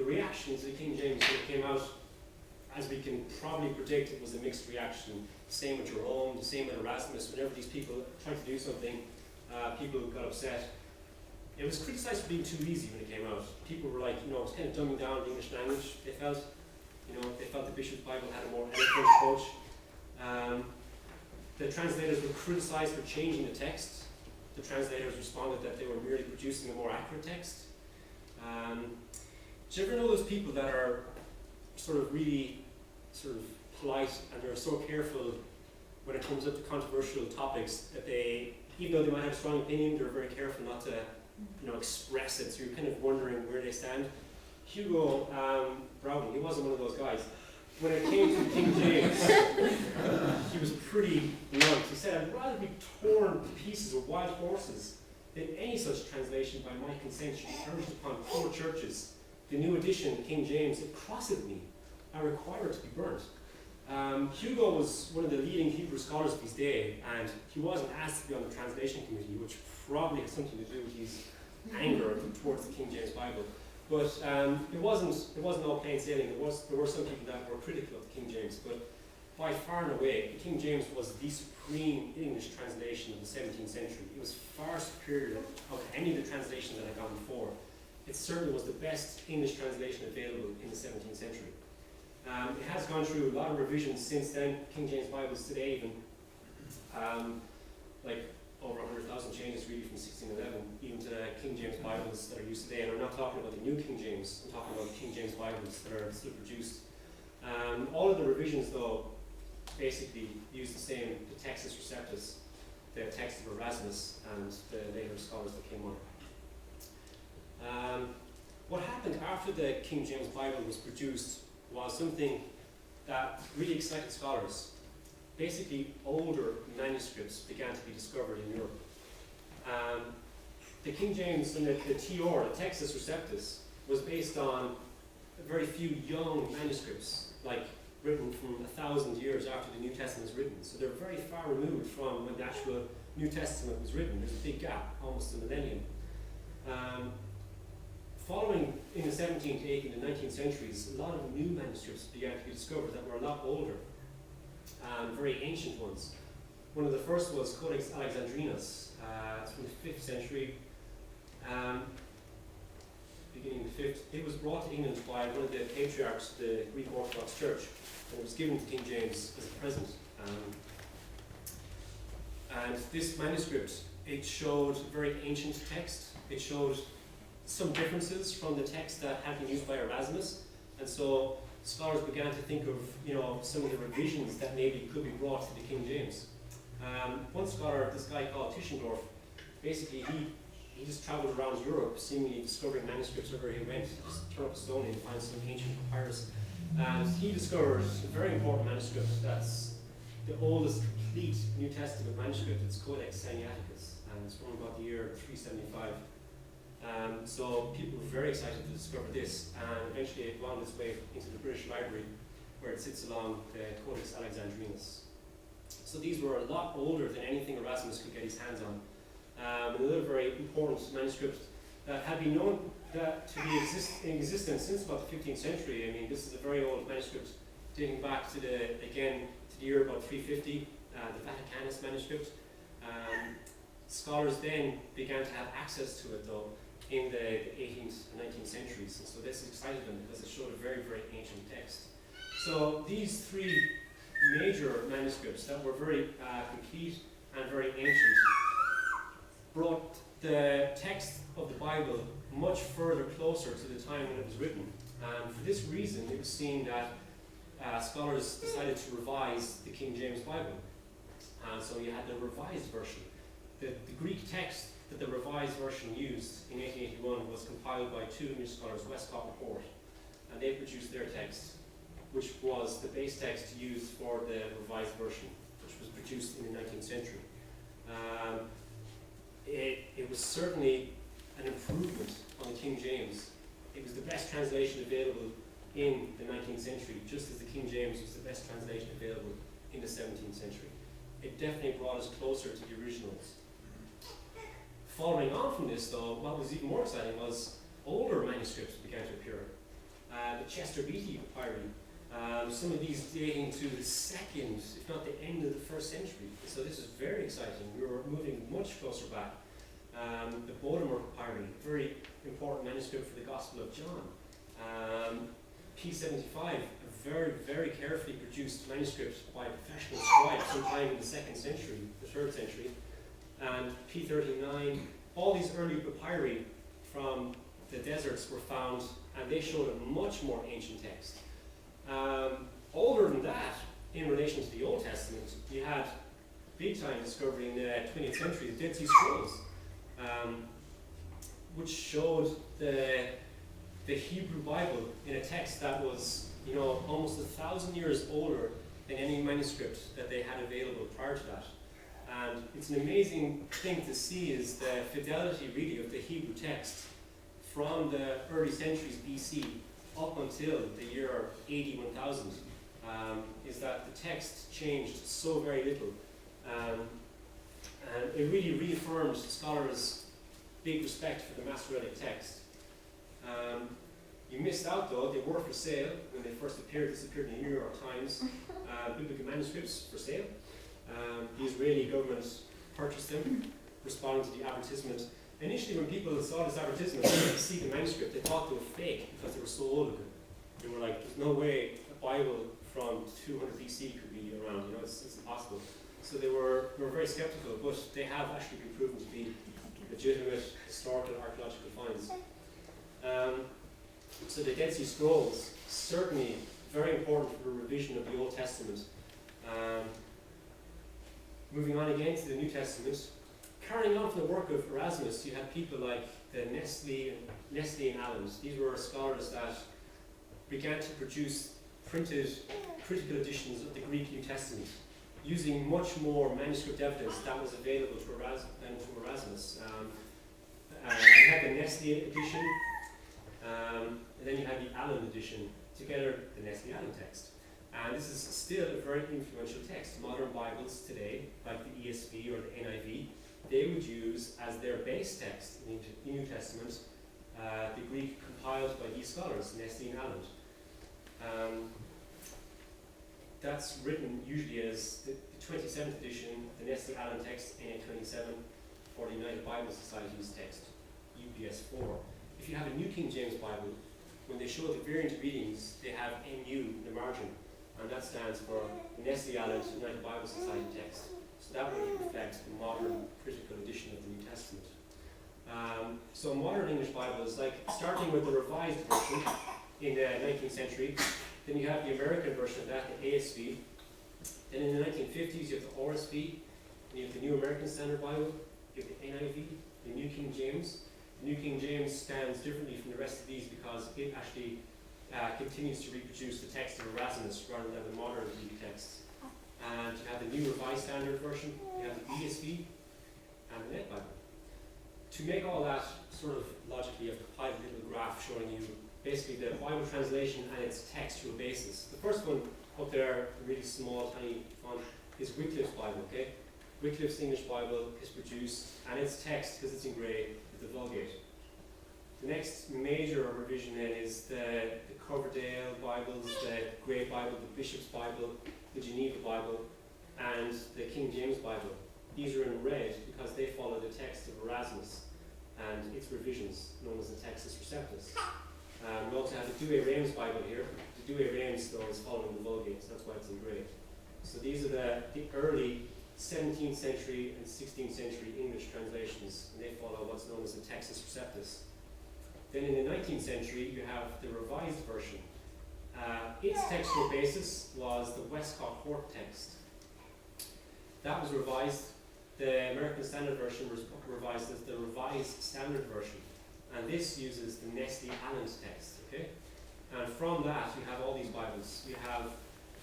reaction to the King James when it came out, as we can probably predict, it was a mixed reaction. Same with Jerome, the same with Erasmus. Whenever these people tried to do something, people got upset. It was criticized for being too easy when it came out. People were like, it was kind of dumbing down the English language, they felt. They felt the Bishop's Bible had a more eloquent approach. The translators were criticized for changing the text. The translators responded that they were merely producing a more accurate text. Do you ever know those people that are really polite, and they're so careful when it comes up to controversial topics that they, even though they might have a strong opinion, they're very careful not to express it, so you're kind of wondering where they stand. Hugo Browning, he wasn't one of those guys. When it came to King James, he was pretty blunt. He said, "I'd rather be torn to pieces with wild horses than any such translation by my consent should be urged upon poor churches. The new edition, King James, it crosseth me. I require it to be burnt." Hugo was one of the leading Hebrew scholars of his day, and he wasn't asked to be on the translation committee, which probably has something to do with his anger towards the King James Bible. But it wasn't all plain sailing. There were some people that were critical of the King James, but by far and away, the King James was the supreme English translation of the 17th century. It was far superior of any of the translations that had gone before. It certainly was the best English translation available in the 17th century. It has gone through a lot of revisions since then. King James Bibles today even, over 100,000 changes really from 1611, even to the King James Bibles that are used today. And I'm not talking about the new King James, I'm talking about King James Bibles that are still produced. All of the revisions, though, basically use the Textus Receptus, the text of Erasmus and the later scholars that came on. What happened after the King James Bible was produced was something that really excited scholars. Basically, older manuscripts began to be discovered in Europe. The King James and the TR, the Textus Receptus, was based on very few young manuscripts, written from 1,000 years after the New Testament was written. So they're very far removed from when the actual New Testament was written. There's a big gap, almost a millennium. Following in the 17th, 18th, and 19th centuries, a lot of new manuscripts began to be discovered that were a lot older, very ancient ones. One of the first was Codex Alexandrinus. It's from the 5th century, beginning of the 5th. It was brought to England by one of the patriarchs of the Greek Orthodox Church, and it was given to King James as a present. And this manuscript, it showed a very ancient text. It showed some differences from the text that had been used by Erasmus, and so scholars began to think of some of the revisions that maybe could be brought to the King James. One scholar, this guy called Tischendorf, basically he just traveled around Europe, seemingly discovering manuscripts wherever he went. Just turn up a stone and find some ancient papyrus, and he discovered a very important manuscript that's the oldest complete New Testament manuscript. It's Codex Sinaiticus, and it's from about the year 375. So people were very excited to discover this, and eventually it wound its way into the British Library, where it sits along the Codex Alexandrinus. So these were a lot older than anything Erasmus could get his hands on. Another very important manuscript that had been known to be in existence since about the 15th century. I mean, this is a very old manuscript dating back to the year about 350, the Vaticanus manuscript. Scholars then began to have access to it, though, in the 18th and 19th centuries, and so this excited them because it showed a very, very ancient text. So these three major manuscripts that were very complete and very ancient brought the text of the Bible much further closer to the time when it was written. And for this reason, it was seen that scholars decided to revise the King James Bible. And so you had the revised version. The Greek text that the revised version used in 1881 was compiled by two English scholars, Westcott and Port, and they produced their text, which was the base text used for the revised version, which was produced in the 19th century. It was certainly an improvement on the King James. It was the best translation available in the 19th century, just as the King James was the best translation available in the 17th century. It definitely brought us closer to the originals. Following on from this, though, what was even more exciting was older manuscripts began to appear. Chester Beatty papyri. Some of these dating to the second, if not the end of the 1st century. So this is very exciting. We were moving much closer back. The Baltimore papyri, a very important manuscript for the Gospel of John. P75, a very, very carefully produced manuscript by a professional scribe sometime in the 2nd century, the 3rd century. And P39, all these early papyri from the deserts were found, and they showed a much more ancient text. Older than that, in relation to the Old Testament, you had big time discovery in the 20th century, the Dead Sea Scrolls, which showed the Hebrew Bible in a text that was, almost 1,000 years older than any manuscript that they had available prior to that. And it's an amazing thing to see is the fidelity really of the Hebrew text from the early centuries BC up until the year 80-1000, is that the text changed so very little. And it really reaffirms scholars' big respect for the Masoretic text. You missed out though, they were for sale when they first appeared. This appeared in the New York Times. Biblical manuscripts for sale. The Israeli government purchased them, responding to the advertisement. Initially, when people saw this advertisement, they didn't see the manuscript, they thought they were fake because they were so old. They were like, there's no way a Bible from 200 BC could be around, it's impossible. So they were very skeptical, but they have actually been proven to be legitimate historical archaeological finds. So the Dead Sea Scrolls, certainly very important for the revision of the Old Testament. Moving on again to the New Testament, carrying on from the work of Erasmus, you had people like the Nestle and Allen. These were scholars that began to produce printed critical editions of the Greek New Testament, using much more manuscript evidence that was available to Erasmus. You had the Nestle edition, and then you had the Allen edition, together the Nestle-Allen text. And this is still a very influential text. Modern Bibles today, like the ESV or the NIV, they would use as their base text in the New Testament the Greek compiled by these scholars, Nestle and Allen. That's written usually as the 27th edition, the Nestle-Allen text, NA27, or the United Bible Society's text, UBS 4. If you have a New King James Bible, when they show the variant readings, they have NU in the margin, and that stands for Nestle-Allen United Bible Society text. So that would reflect the modern critical edition of the New Testament. So modern English Bible is like starting with the revised version in the 19th century, then you have the American version of that, the ASV. Then in the 1950s you have the RSV, and you have the New American Standard Bible, you have the NIV, the New King James. The New King James stands differently from the rest of these because it actually continues to reproduce the text of Erasmus rather than the modern Greek texts. And you have the New Revised Standard version, you have the ESV, and the Net Bible. To make all that sort of logically, I've compiled a little graph showing you basically the Bible translation and its textual basis. The first one up there, really small, tiny font, is Wycliffe's Bible, okay? Wycliffe's English Bible is produced, and its text, because it's in grey, is the Vulgate. The next major revision then is the Coverdale Bibles, the Grey Bible, the Bishop's Bible, the Geneva Bible, and the King James Bible. These are in red because they follow the text of Erasmus and its revisions, known as the Textus Receptus. We also have the Douay-Rheims Bible here. The Douay-Rheims, though, is following the Vulgate, so that's why it's in grey. So these are the early 17th century and 16th century English translations, and they follow what's known as the Textus Receptus. Then in the 19th century, you have the revised version. Its textual basis was the Westcott Hort text. That was revised. The American Standard Version was revised as the Revised Standard Version. And this uses the Nestle-Allen text, okay? And from that, you have all these Bibles. You have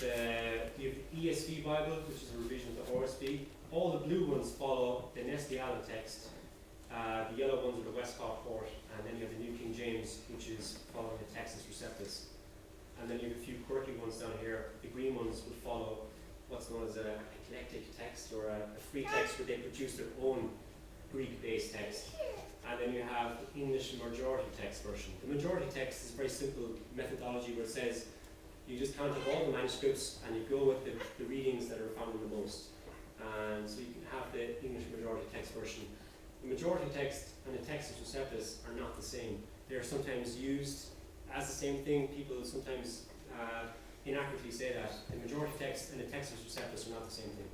the ESV Bible, which is a revision of the RSV. All the blue ones follow the Nestle-Allen text. The yellow ones are the Westcott Hort, and then you have the New King James, which is following the Textus Receptus. And then you have a few quirky ones down here. The green ones would follow what's known as an eclectic text, or a free text where they produce their own Greek-based text. and then you have the English majority text version. The majority text is a very simple methodology where it says you just count up all the manuscripts and you go with the readings that are found in the most. And so you can have the English majority text version. The majority text and the Textus Receptus are not the same. They are sometimes used as the same thing. People sometimes inaccurately say that. The majority text and the Textus Receptus are not the same thing.